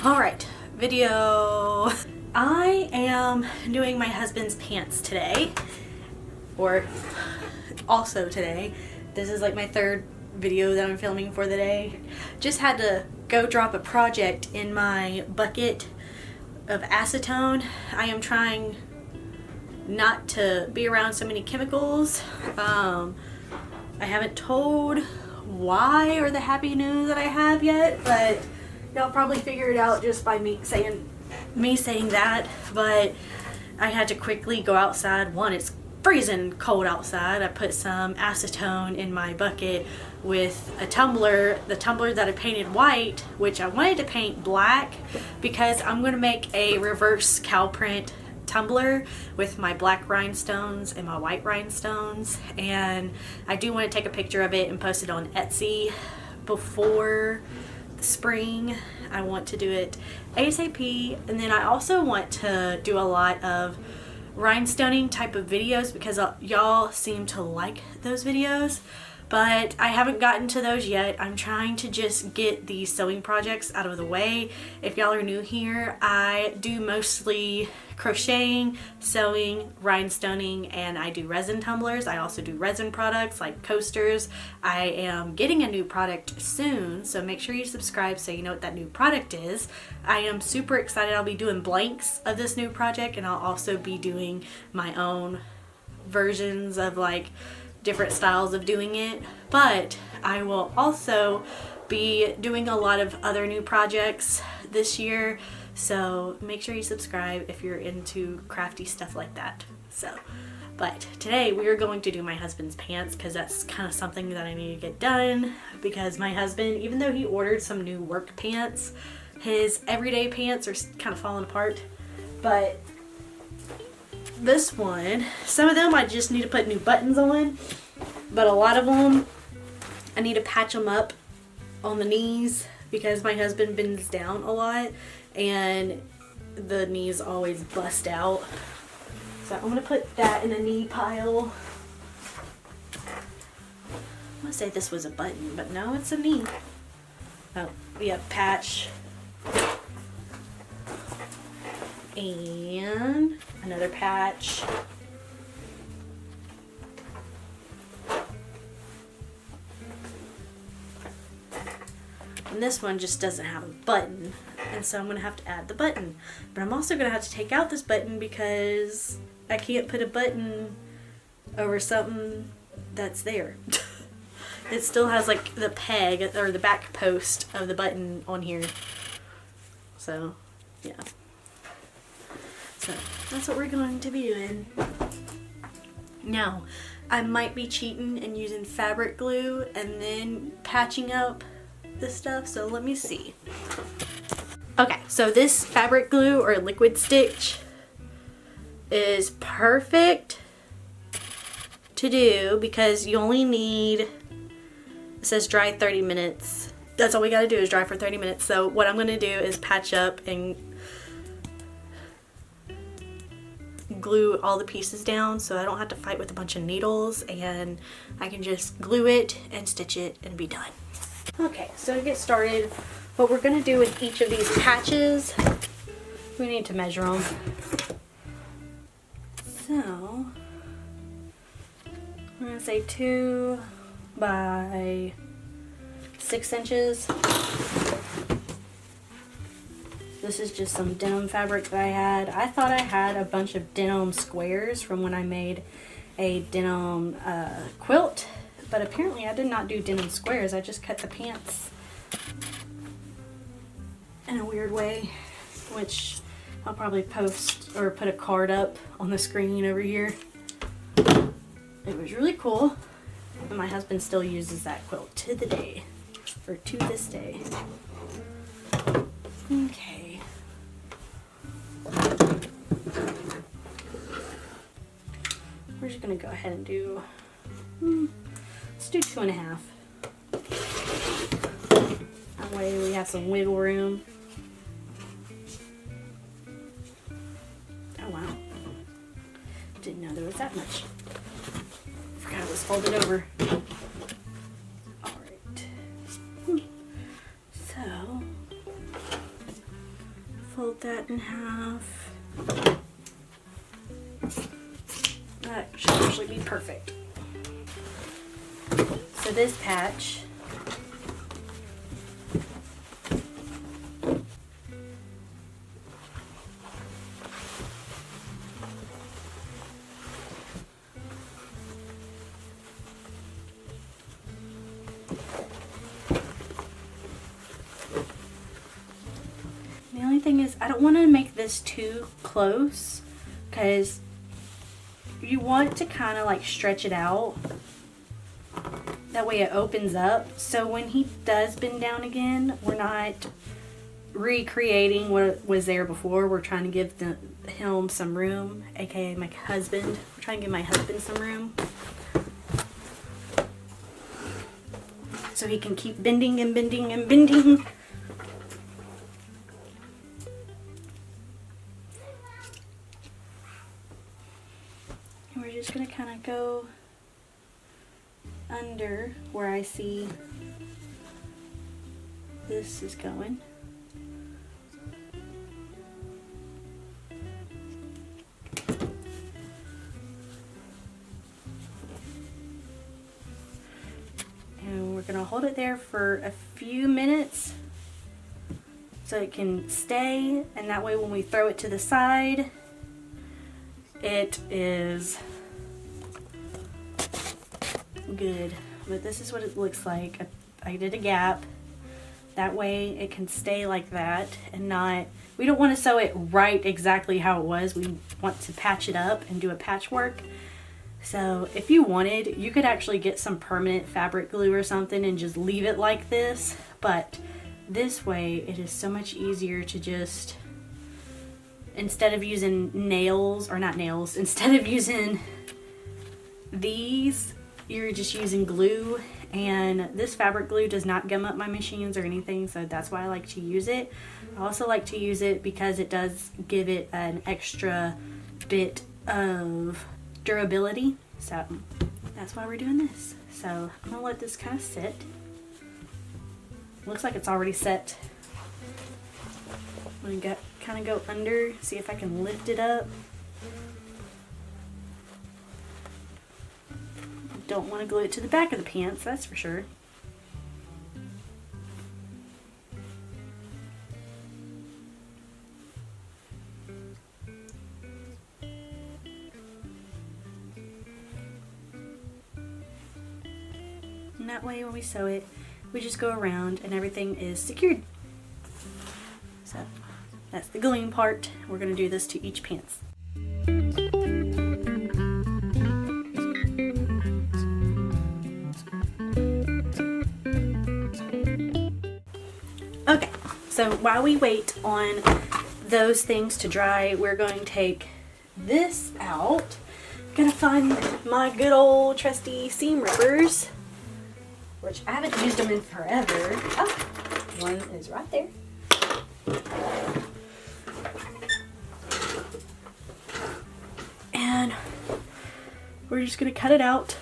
Alright, video. I am doing my husband's pants today, or also today. This is like my third video that I'm filming for the day. Just had to go drop a project in my bucket of acetone. I am trying not to be around so many chemicals. I haven't told why or the happy news that I have yet, but y'all probably figure it out just by me saying that. But I had to quickly go outside. One, it's freezing cold outside. I put some acetone in my bucket with a tumbler, the tumbler that I painted white, which I wanted to paint black because I'm going to make a reverse cow print tumbler with my black rhinestones and my white rhinestones, and I do want to take a picture of it and post it on Etsy before the spring. I want to do it ASAP, and then I also want to do a lot of rhinestoning type of videos because y'all seem to like those videos, but I haven't gotten to those yet. I'm trying to just get these sewing projects out of the way. If y'all are new here, I do mostly crocheting, sewing, rhinestoning, and I do resin tumblers. I also do resin products like coasters. I am getting a new product soon, so make sure you subscribe so you know what that new product is. I am super excited. I'll be doing blanks of this new project, and I'll also be doing my own versions of like different styles of doing it. But I will also be doing a lot of other new projects this year, so make sure you subscribe if you're into crafty stuff like that. So, but today we are going to do my husband's pants because that's kind of something that I need to get done, because my husband, even though he ordered some new work pants, his everyday pants are kind of falling apart. But this one, some of them I just need to put new buttons on, but a lot of them I need to patch them up on the knees because my husband bends down a lot and the knees always bust out. So I'm gonna put that in a knee pile. I'm gonna say this was a button, but no, it's a knee. Oh, yeah, patch. And another patch. And this one just doesn't have a button, and so I'm going to have to add the button. But I'm also going to have to take out this button because I can't put a button over something that's there. It still has like the peg or the back post of the button on here. So, yeah. So that's what we're going to be doing. Now, I might be cheating and using fabric glue and then patching up this stuff, so let me see. Okay, so this fabric glue or liquid stitch is perfect to do because you only need, it says dry 30 minutes. That's all we gotta do is dry for 30 minutes. So what I'm gonna do is patch up and glue all the pieces down so I don't have to fight with a bunch of needles, and I can just glue it and stitch it and be done. Okay, so to get started, what we're going to do with each of these patches, we need to measure them. So, I'm going to say 2 by 6 inches. This is just some denim fabric that I had. I thought I had a bunch of denim squares from when I made a denim quilt, but apparently I did not do denim squares. I just cut the pants in a weird way, which I'll probably post or put a card up on the screen over here. It was really cool, and my husband still uses that quilt to the day, or to this day. Okay. We're just gonna go ahead and do, let's do 2.5. That way we have some wiggle room. Oh wow. Didn't know there was that much. Forgot it was folded over. Alright. So fold that in half. That should actually be perfect. So this patch, the only thing is I don't want to make this too close because you want to kind of like stretch it out. That way it opens up. So when he does bend down again, we're not recreating what was there before. We're trying to give him some room, aka my husband. We're trying to give my husband some room. So he can keep bending and bending and bending. And we're just going to kind of go under where I see this is going. And we're going to hold it there for a few minutes so it can stay, and that way when we throw it to the side, it is good. But this is what it looks like. I did a gap. That way it can stay like that and not, we don't want to sew it right exactly how it was. We want to patch it up and do a patchwork. So if you wanted, you could actually get some permanent fabric glue or something and just leave it like this. But this way it is so much easier to just, instead of using nails, or not nails, instead of using these, you're just using glue. And this fabric glue does not gum up my machines or anything, so that's why I like to use it. I also like to use it because it does give it an extra bit of durability. So that's why we're doing this. So I'm gonna let this kind of sit. Looks like it's already set. I'm gonna kind of go under, see if I can lift it up. Don't want to glue it to the back of the pants, that's for sure. And that way when we sew it, we just go around and everything is secured. So that's the gluing part. We're going to do this to each pants. Okay, so while we wait on those things to dry, we're going to take this out. Gonna find my good old trusty seam rippers, which I haven't used them in forever. Oh, one is right there. And we're just gonna cut it out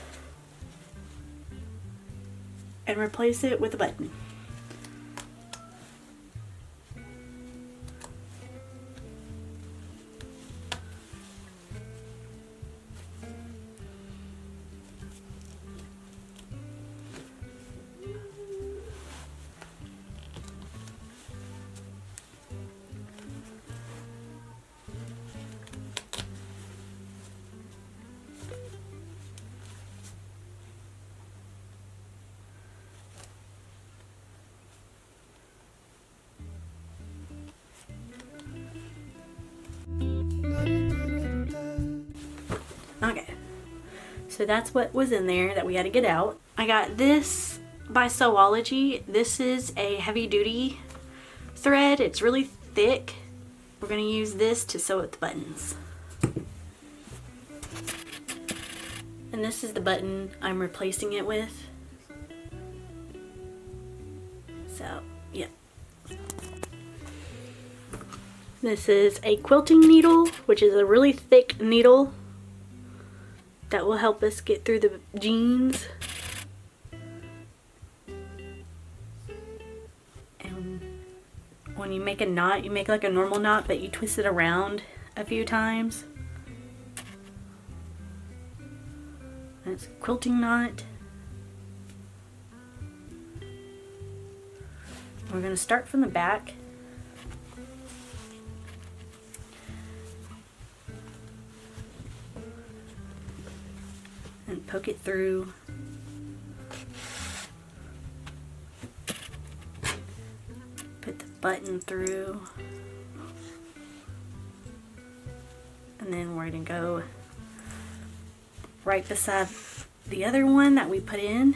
and replace it with a button. Okay, so that's what was in there that we had to get out. I got this by Sewology. This is a heavy duty thread. It's really thick. We're going to use this to sew with the buttons. And this is the button I'm replacing it with. So, yeah. This is a quilting needle, which is a really thick needle that will help us get through the jeans. And when you make a knot, you make like a normal knot, but you twist it around a few times. And it's a quilting knot. We're going to start from the back. And poke it through. Put the button through. And then we're going to go right beside the other one that we put in.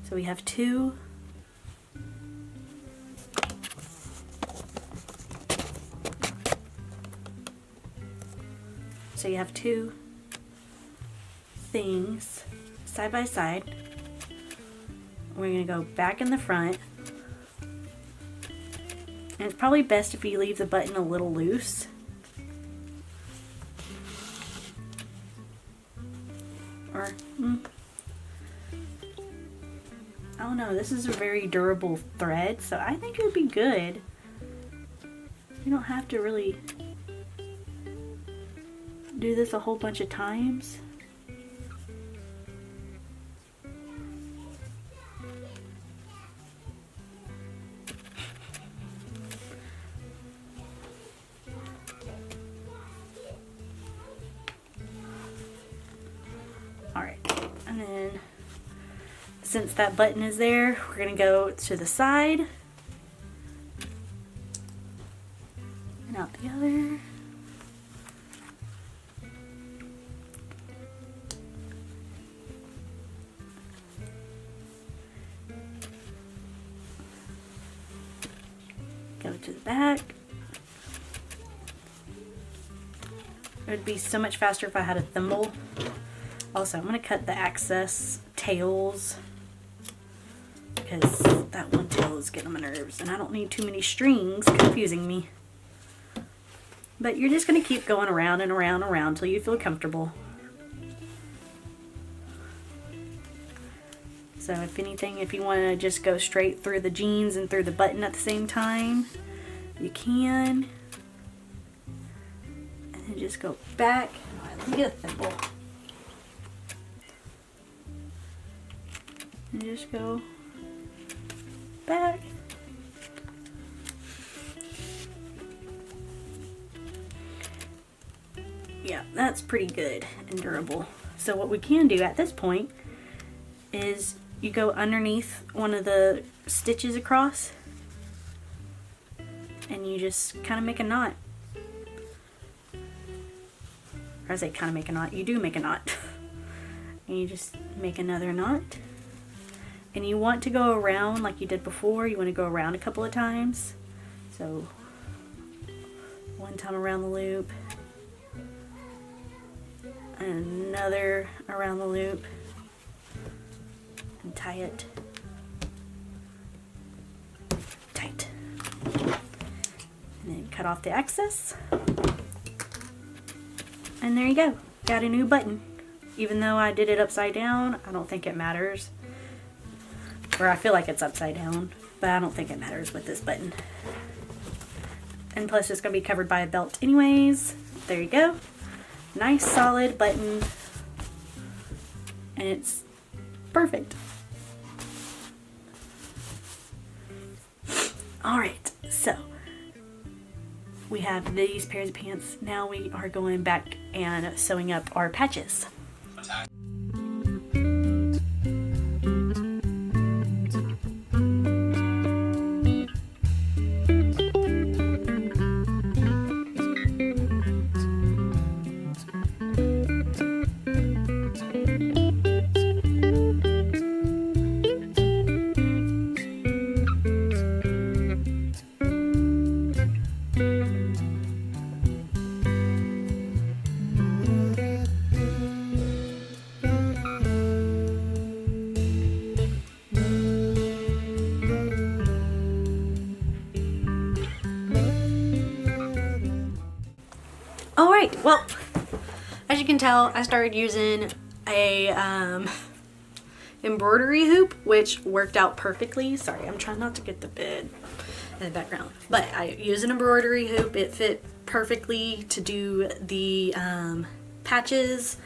So we have two. So you have two things side by side. We're going to go back in the front. And it's probably best if you leave the button a little loose. Or, I don't know, this is a very durable thread, so I think it would be good. You don't have to really do this a whole bunch of times. Alright, and then since that button is there, we're going to go to the side and out the other. Go to the back. It would be so much faster if I had a thimble. Also, I'm going to cut the excess tails because that one tail is getting on my nerves and I don't need too many strings confusing me. But you're just going to keep going around and around and around until you feel comfortable. So if anything, if you want to just go straight through the jeans and through the button at the same time, you can. And then just go back. Alright, let me get a thimble. And just go back. Yeah, that's pretty good and durable. So what we can do at this point is you go underneath one of the stitches across and you just kind of make a knot. Or I say kind of make a knot, you do make a knot. And you just make another knot. And you want to go around like you did before, you want to go around a couple of times. So one time around the loop, another around the loop, and tie it tight. And then cut off the excess. And there you go. Got a new button. Even though I did it upside down, I don't think it matters. Or I feel like it's upside down, but I don't think it matters with this button. And plus it's going to be covered by a belt anyways. There you go. Nice solid button. And it's perfect. Alright, so we have these pairs of pants. Now we are going back and sewing up our patches. Alright, well, as you can tell, I started using a embroidery hoop, which worked out perfectly. Sorry, I'm trying not to get the bed. in the background. But I use an embroidery hoop. It fit perfectly to do the patches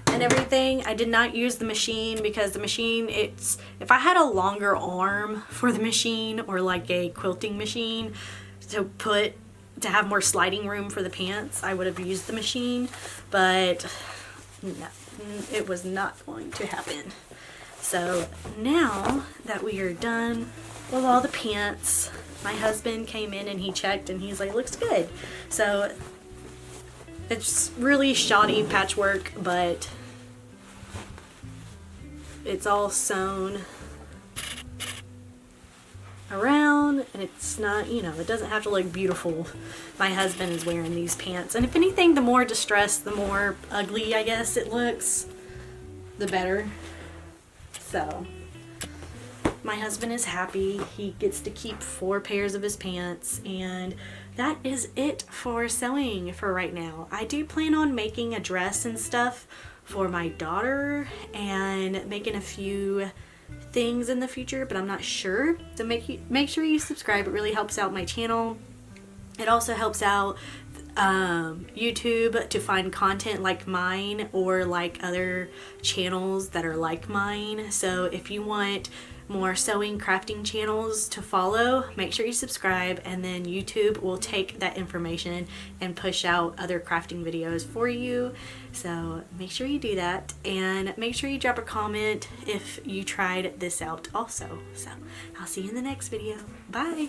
and everything. I did not use the machine because the machine, if I had a longer arm for the machine, or like a quilting machine to have more sliding room for the pants, I would have used the machine, but no, it was not going to happen. So now that we are done with all the pants, my husband came in and he checked and he's like, looks good. So it's really shoddy patchwork, but it's all sewn around, and it's not, you know, it doesn't have to look beautiful. My husband is wearing these pants, and if anything, the more distressed, the more ugly, I guess, it looks, the better. So my husband is happy. He gets to keep 4 pairs of his pants, and that is it for sewing for right now. I do plan on making a dress and stuff for my daughter and making a few things in the future, but I'm not sure. So make sure you subscribe. It really helps out my channel. It also helps out YouTube to find content like mine, or like other channels that are like mine. So if you want more sewing crafting channels to follow, make sure you subscribe, and then YouTube will take that information and push out other crafting videos for you. So make sure you do that, and make sure you drop a comment if you tried this out also. So I'll see you in the next video. Bye.